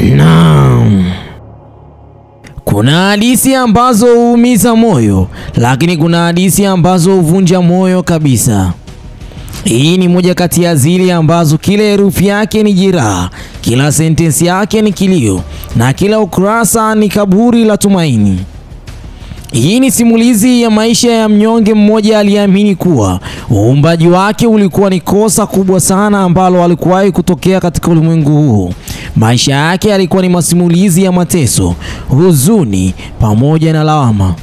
Naam. Kuna hadithi ambazo huumiza moyo, lakini kuna hadithi ambazo huvunja moyo kabisa. Hii ni moja kati ya zile ambazo kila herufi yake ni jeraha, kila sentensi yake ni kilio, na kila ukurasa ni kaburi la tumaini. Hii ni simulizi ya maisha ya mnyonge mmoja aliyeamini kuwa uumbaji wake ulikuwa ni kosa kubwa sana ambalo alikuwahi kutokea katika ulimwengu huu. Maisha yake yalikuwa ni masimulizi ya mateso, huzuni pamoja na lawama.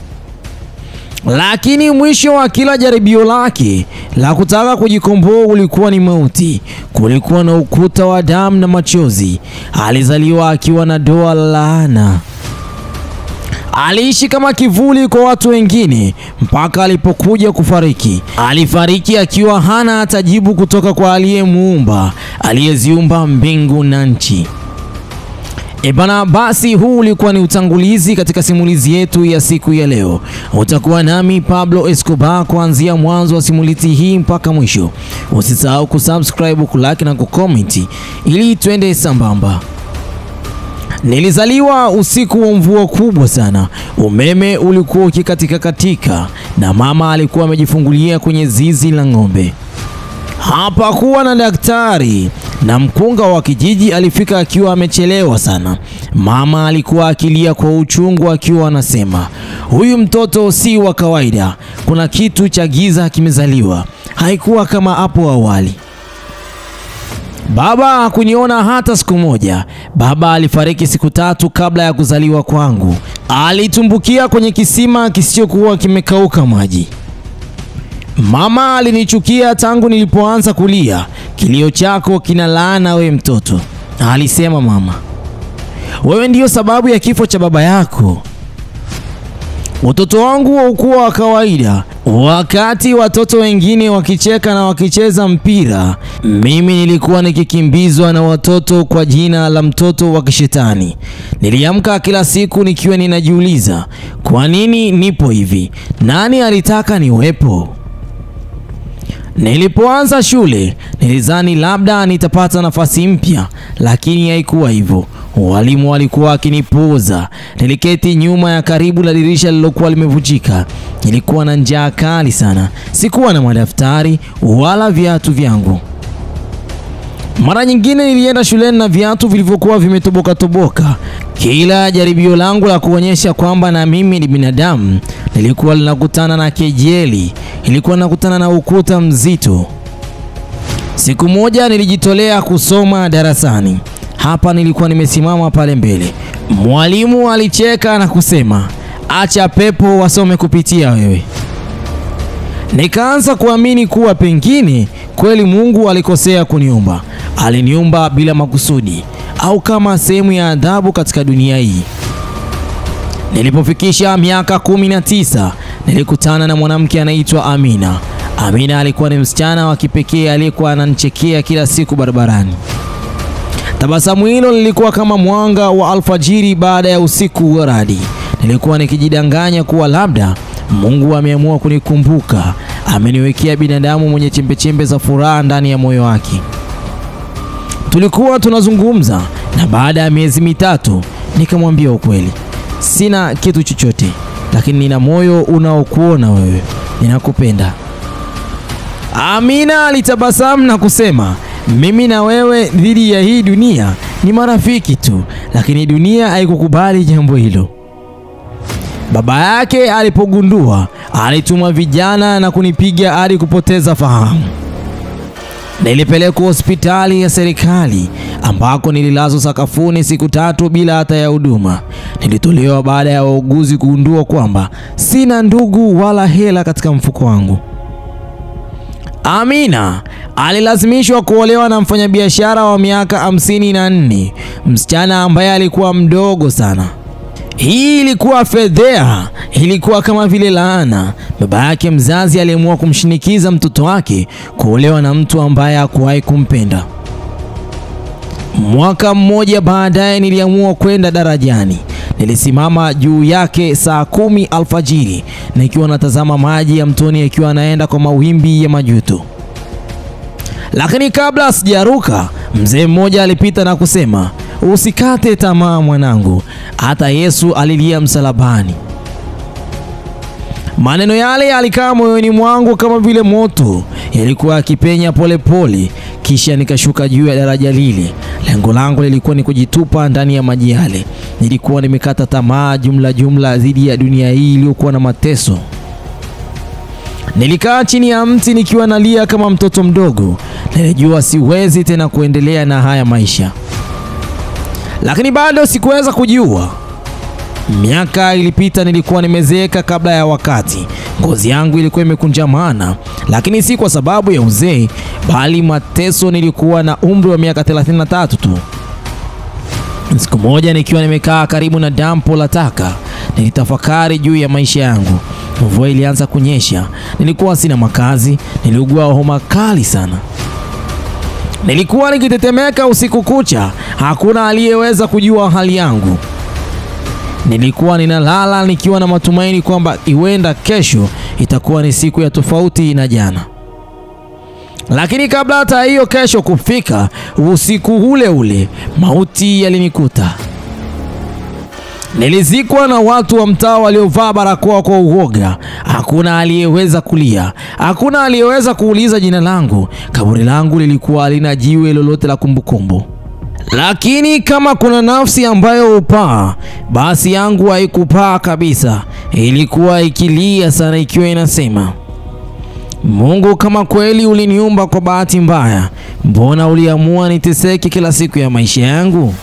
Lakini mwisho wa kila jaribio lake la kutaka kujikomboa ulikuwa ni mauti. Kulikuwa na ukuta wa damu na machozi. Alizaliwa akiwa na doa la laana. Aliishi kama kivuli kwa watu wengine mpaka alipokuja kufariki. Alifariki akiwa hana hata jibu kutoka kwa aliyemuumba, aliyeziumba mbingu na nchi. Ebana, basi huu ulikuwa ni utangulizi katika simulizi yetu ya siku ya leo. Utakuwa nami Pablo Escobar kuanzia mwanzo wa simulizi hii mpaka mwisho. Usisahau kusubscribe, kulike na kucomment ili tuende sambamba. Nilizaliwa usiku wa mvua kubwa sana. Umeme ulikuwa ukikatika na mama alikuwa amejifungulia kwenye zizi la ng'ombe. Hapakuwa na daktari na mkunga wa kijiji alifika akiwa amechelewa sana. Mama alikuwa akilia kwa uchungu akiwa anasema, "Huyu mtoto si wa kawaida. Kuna kitu cha giza kimezaliwa. Haikuwa kama hapo awali." Baba hakuniona hata siku moja. Baba alifariki siku 3 kabla ya kuzaliwa kwangu. Alitumbukia kwenye kisima kisichokuwa kimekauka maji. Mama alinichukia tangu nilipoanza kulia. "Kilio chako kina laana we mtoto," alisema mama. "Wewe ndiyo sababu ya kifo cha baba yako." Utoto wangu haukuwa wa kawaida. Wakati watoto wengine wakicheka na wakicheza mpira, mimi nilikuwa nikikimbizwa na watoto kwa jina la mtoto wa kishetani. Niliamka kila siku nikiwa ninajiuliza, kwa nini nipo hivi? Nani alitaka niwepo? Nilipoanza shule, nilizani labda nitapata nafasi mpya, lakini haikuwa hivyo. Walimu walikuwa wakinipuuza. Niliketi nyuma ya karibu la dirisha lilokuwa limevunjika. Nilikuwa na njaa kali sana. Sikuwa na madaftari wala viatu vyangu. Mara nyingine nilienda shuleni na viatu vilivyokuwa vimetoboka. Kila jaribio langu la kuonyesha kwamba na mimi ni binadamu nilikuwa linakutana na kejeli. Nilikuwa nakutana na ukuta mzito. Siku moja nilijitolea kusoma darasani. Hapa nilikuwa nimesimama pale mbele. Mwalimu alicheka na kusema, "Acha pepo wasome kupitia wewe." Nikaanza kuamini kuwa pengine kweli Mungu alikosea kuniumba. Aliniumba bila makusudi au kama sehemu ya adhabu katika dunia hii. Nilipofikisha miaka 19, nilikutana na mwanamke anaitwa Amina. Amina alikuwa ni msichana wa kipekee aliyekuwa ananichekea kila siku barabarani. Tabasamu hilo lilikuwa kama mwanga wa alfajiri baada ya usiku wa radi. Nilikuwa nikijidanganya kuwa labda Mungu ameamua kunikumbuka, ameniwekea binadamu mwenye chembechembe za furaha ndani ya moyo wake. Tulikuwa tunazungumza na baada ya miezi 3 nikamwambia ukweli. "Sina kitu chochote, lakini nina moyo unaokuona wewe. Ninakupenda." Amina alitabasamu na kusema, "Mimi na wewe dhidi ya hii dunia ni marafiki tu," lakini dunia haikukubali jambo hilo. Baba yake alipogundua, alituma vijana na kunipiga hadi kupoteza fahamu. Nilipelekwa hospitali ya serikali ambako nililazwa sakafuni siku 3 bila hata ya huduma. Nilitolewa baada ya wauguzi kugundua kwamba sina ndugu wala hela katika mfuko wangu. Amina alilazimishwa kuolewa na mfanyabiashara wa miaka 54, msichana ambaye alikuwa mdogo sana. Hii ilikuwa fedheha, ilikuwa kama vile laana. Baba yake mzazi aliamua kumshinikiza mtoto wake kuolewa na mtu ambaye hakuwahi kumpenda. Mwaka mmoja baadaye niliamua kwenda darajani. Nilisimama juu yake saa 10 alfajiri nikiwa natazama maji ya mtoni yakiwa yanaenda kwa mawimbi ya majuto. Lakini kabla sijaruka, mzee mmoja alipita na kusema, usikate tamaa mwanangu, hata Yesu alilia msalabani. Maneno yale yalikaa moyoni mwangu kama vile moto, yalikuwa yakipenya polepole. Kisha nikashuka juu ya daraja lile. Lengo langu lilikuwa ni kujitupa ndani ya maji yale. Nilikuwa nimekata tamaa jumla dhidi ya dunia hii iliyokuwa na mateso. Nilikaa chini ya mti nikiwa nalia kama mtoto mdogo. Nilijua siwezi tena kuendelea na haya maisha, lakini bado sikuweza kujua. Miaka ilipita, nilikuwa nimezeeka kabla ya wakati. Ngozi yangu ilikuwa imekunjamana, lakini si kwa sababu ya uzee, bali mateso. Nilikuwa na umri wa miaka 33 tu. Siku moja nikiwa nimekaa karibu na dampo la taka, nilitafakari juu ya maisha yangu. Mvua ilianza kunyesha. Nilikuwa sina makazi. Niliugua homa kali sana. Nilikuwa nikitetemeka usiku kucha. Hakuna aliyeweza kujua hali yangu. Nilikuwa ninalala nikiwa na matumaini kwamba iwenda kesho itakuwa ni siku ya tofauti na jana. Lakini kabla hata hiyo kesho kufika, usiku ule ule mauti yalinikuta. Nilizikwa na watu wa mtaa waliovaa barakoa kwa uoga. Hakuna aliyeweza kulia. Hakuna aliyeweza kuuliza jina langu. Kaburi langu lilikuwa halina jiwe lolote la kumbukumbu. Lakini kama kuna nafsi ambayo hupaa, basi yangu haikupaa kabisa. Ilikuwa ikilia sana ikiwa inasema, Mungu, kama kweli uliniumba kwa bahati mbaya, mbona uliamua niteseke kila siku ya maisha yangu?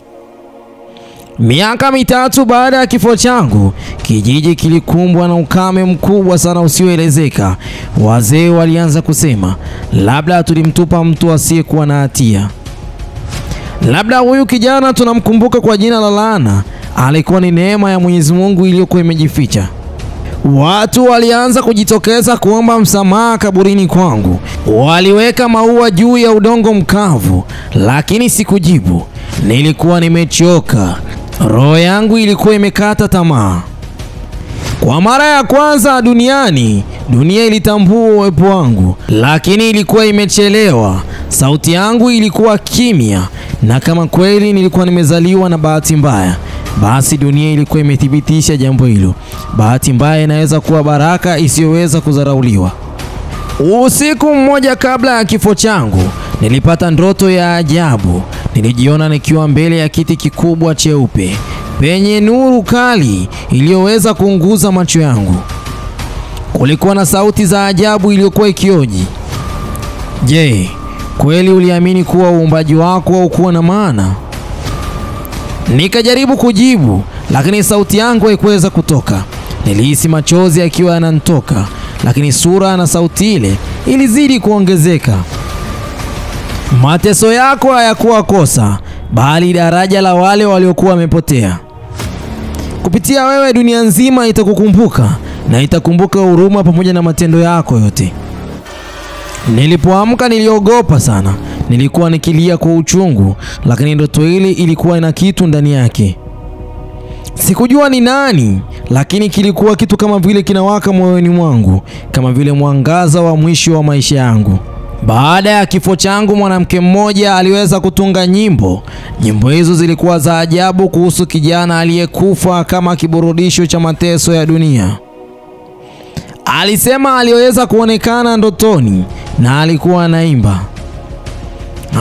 Miaka 3 baada ya kifo changu, kijiji kilikumbwa na ukame mkubwa sana usioelezeka. Wazee walianza kusema, labda tulimtupa mtu asiyekuwa na hatia. Labda huyu kijana tunamkumbuka kwa jina la laana, alikuwa ni neema ya Mwenyezi Mungu iliyokuwa imejificha. Watu walianza kujitokeza kuomba msamaha kaburini kwangu. Waliweka maua juu ya udongo mkavu, lakini sikujibu. Nilikuwa nimechoka. Roho yangu ilikuwa imekata tamaa. Kwa mara ya kwanza duniani, dunia ilitambua uwepo wangu, lakini ilikuwa imechelewa. Sauti yangu ilikuwa kimya, na kama kweli nilikuwa nimezaliwa na bahati mbaya, basi dunia ilikuwa imethibitisha jambo hilo. Bahati mbaya inaweza kuwa baraka isiyoweza kudharauliwa. Usiku mmoja kabla ya kifo changu, nilipata ndoto ya ajabu. Nilijiona nikiwa mbele ya kiti kikubwa cheupe penye nuru kali iliyoweza kuunguza macho yangu. Kulikuwa na sauti za ajabu iliyokuwa ikioji, je, kweli uliamini kuwa uumbaji wako haukuwa na maana? Nikajaribu kujibu, lakini sauti yangu haikuweza kutoka. Nilihisi machozi yakiwa yananitoka, lakini sura na sauti ile ilizidi kuongezeka. Mateso yako hayakuwa kosa, bali daraja la wale waliokuwa wamepotea. Kupitia wewe dunia nzima itakukumbuka, na itakumbuka huruma pamoja na matendo yako yote. Nilipoamka niliogopa sana. Nilikuwa nikilia kwa uchungu, lakini ndoto ile ilikuwa ina kitu ndani yake. Sikujua ni nani, lakini kilikuwa kitu kama vile kinawaka moyoni mwangu, kama vile mwangaza wa mwisho wa maisha yangu. Baada ya kifo changu, mwanamke mmoja aliweza kutunga nyimbo. Nyimbo hizo zilikuwa za ajabu kuhusu kijana aliyekufa kama kiburudisho cha mateso ya dunia. Alisema aliweza kuonekana ndotoni na alikuwa anaimba.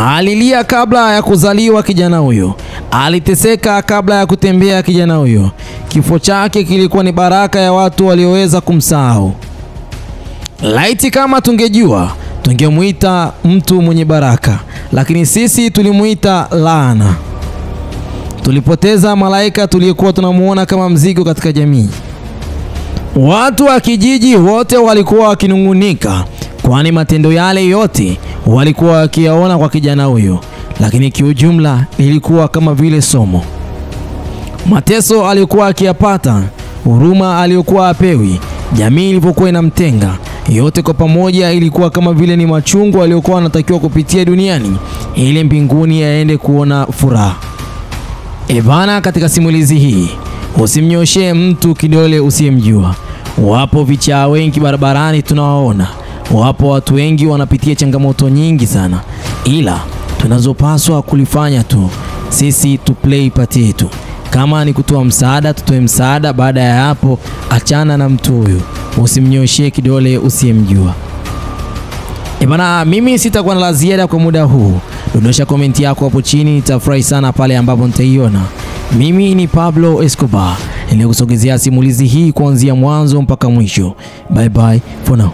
Alilia kabla ya kuzaliwa kijana huyo. Aliteseka kabla ya kutembea kijana huyo. Kifo chake kilikuwa ni baraka ya watu walioweza kumsahau. Laiti kama tungejua, tungemuita mtu mwenye baraka, lakini sisi tulimuita laana. Tulipoteza malaika tuliyekuwa tunamuona kama mzigo katika jamii. Watu wa kijiji wote walikuwa wakinungunika, kwani matendo yale yote walikuwa wakiyaona kwa kijana huyo, lakini kiujumla ilikuwa kama vile somo. Mateso aliyokuwa akiyapata, huruma aliyokuwa apewi, jamii ilipokuwa inamtenga, yote kwa pamoja ilikuwa kama vile ni machungu aliyokuwa anatakiwa kupitia duniani ili mbinguni aende kuona furaha. Bana, katika simulizi hii usimnyoshe mtu kidole usiyemjua. Wapo vichaa wengi barabarani tunawaona. Wapo watu wengi wanapitia changamoto nyingi sana, ila tunazopaswa kulifanya tu sisi tu play part yetu. Kama ni kutoa msaada, tutoe msaada. Baada ya hapo, achana na mtu huyu, usimnyoshie kidole usiyemjua. Bana, mimi sitakuwa na la ziada kwa muda huu. Dondosha komenti yako hapo chini, nitafurahi sana pale ambapo nitaiona. Mimi ni Pablo Escobar, nilikusogezea simulizi hii kuanzia mwanzo mpaka mwisho. Bye bye for now.